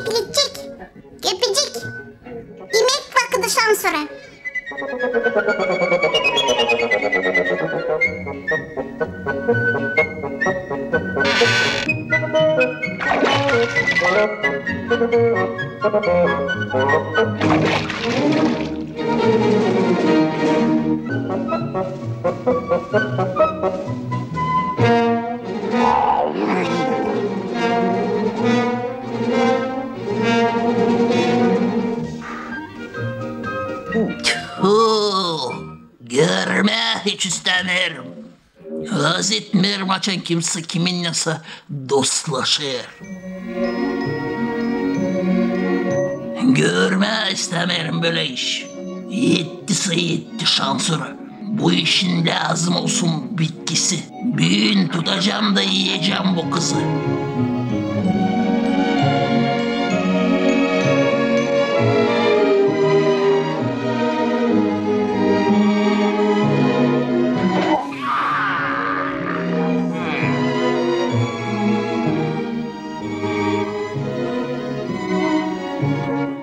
keklikçik, köpücük, yemek vakıdı şansöre. Görme hiç istemiyorum. Haz etmiyorum açan kimse kiminle dostlaşır. Görme istemiyorum böyle iş. Yettiyse yetti şansörü. Bu işin lazım olsun bitkisi. Büyün tutacağım da yiyeceğim bu kızı.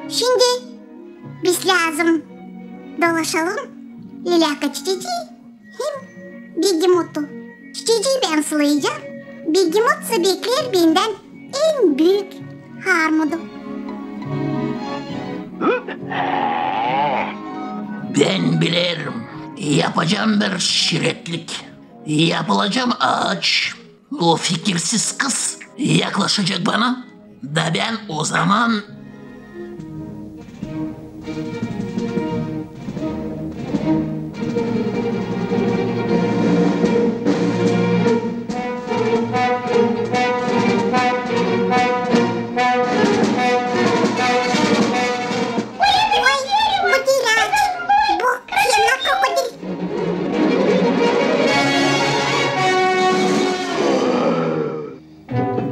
Şimdi biz lazım dolaşalım Lilaka çiçeği hem Begemot'u. Çiçeği ben sulayacağım. Begemot ise bekler benden en büyük harmudu. Ben bilirim. Yapacağım bir şiretlik. Yapılacağım ağaç. O fikirsiz kız yaklaşacak bana. Da ben o zaman...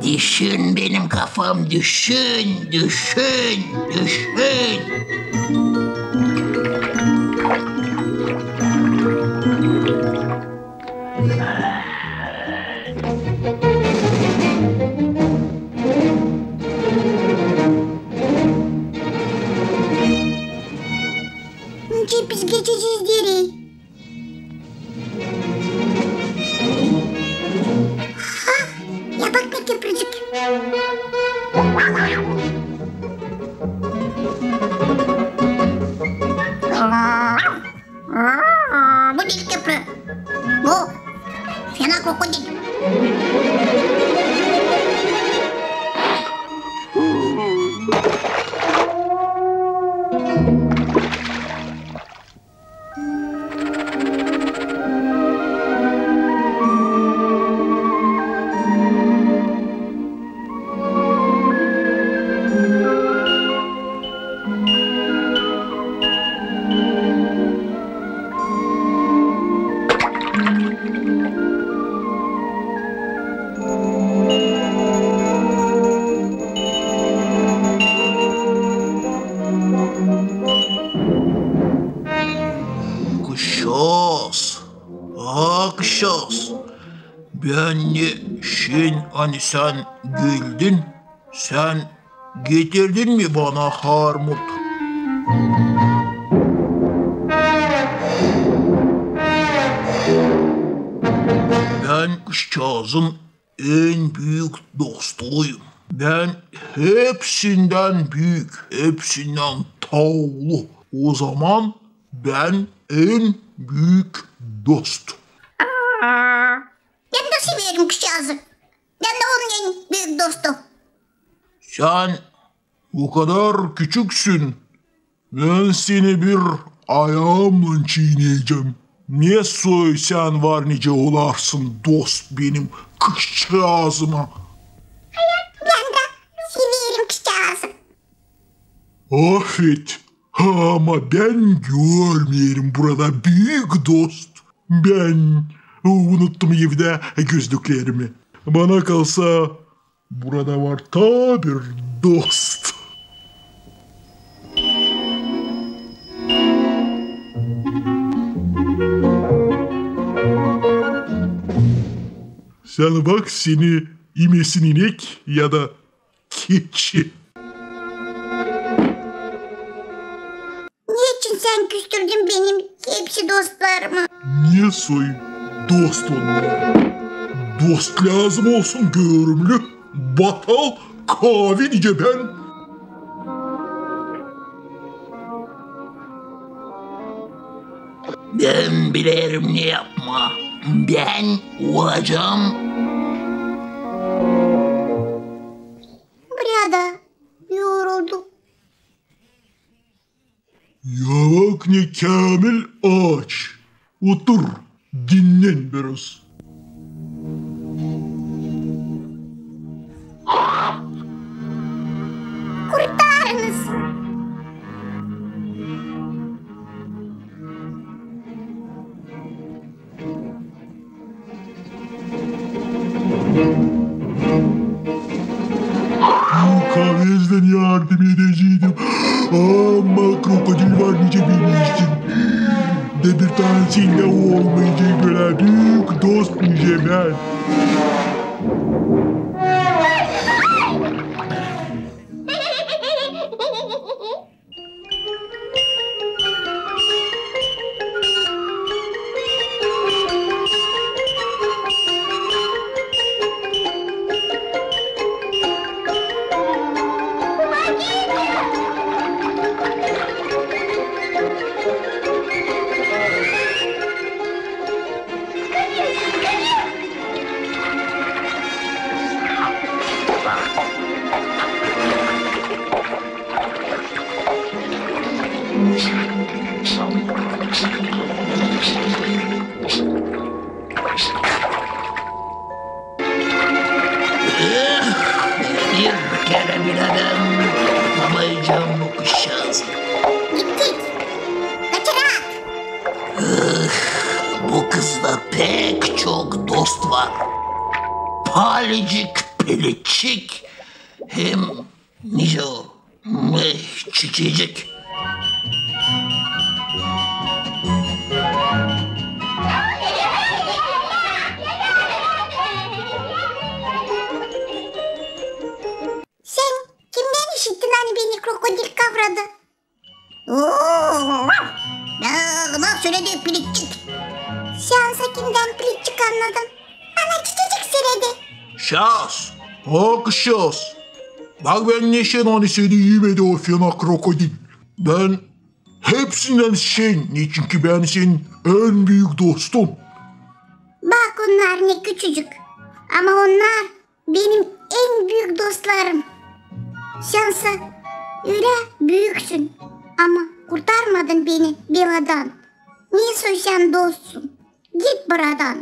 Düşün benim kafam, düşün. Önce biz geçeceğiz geri. Ya bak ne köprücük. Bu değil köprü. Bu fena krokodil. Kuşağız. Ben de hani sen güldün. Sen getirdin mi bana harmut? Ben kuşağızın en büyük dostuyum. Ben hepsinden büyük, hepsinden tavlu. O zaman ben en büyük dostum. Ben de severim kuşağızı. Ben de onun en büyük dostu. Sen o kadar küçüksün. Ben seni bir ayağımla çiğneyeceğim. Ne söylesen var nice olarsın dost benim kuşağızıma. Ben de severim kuşağızı. Affet. Ama ben görmeyelim burada büyük dost. Ben unuttum evde gözlüklerimi. Bana kalsa burada var ta bir dost. Sen bak seni imesin inek ya da keçi. sen küstürdün benim hepsi dostlarımı. Niye soyayım dost onlar? Dost lazım olsun görümlü. Batal kavi diye ben. Ben bilirim ne yapma. Ben olacağım. Buraya da yoruldum. Ya bak ne Kamil aç. Otur dinlen biraz. Kurtarınız. Kavezden yardım edecektim. Ama krokodil var nice bilmişsin. De bir tanesiyle olmayacak böyle büyük dost nice ben. Bir kere bile ben yapamayacağım bu kuşağız. Gittik. Kaçırak. Bu kızda pek çok dost var. Palicik, pelicik, hem nice o, çiçecik. Sen kimden işittin hani beni krokodil kavradı? Oo, bak söyledi pilikçik. Şansa kimden pilikçik anladın? Bana çiçecik söyledi. Şahs. Bak şahs. Bak ben neşen hani seni yemedi o fena krokodil. Ben hepsinden ne çünkü ben senin en büyük dostum. Bak onlar ne küçücük. Ama onlar benim en büyük dostlarım. Şansa öyle büyüksün. Ama kurtarmadın beni beladan. Niye sen dostsun? Git buradan.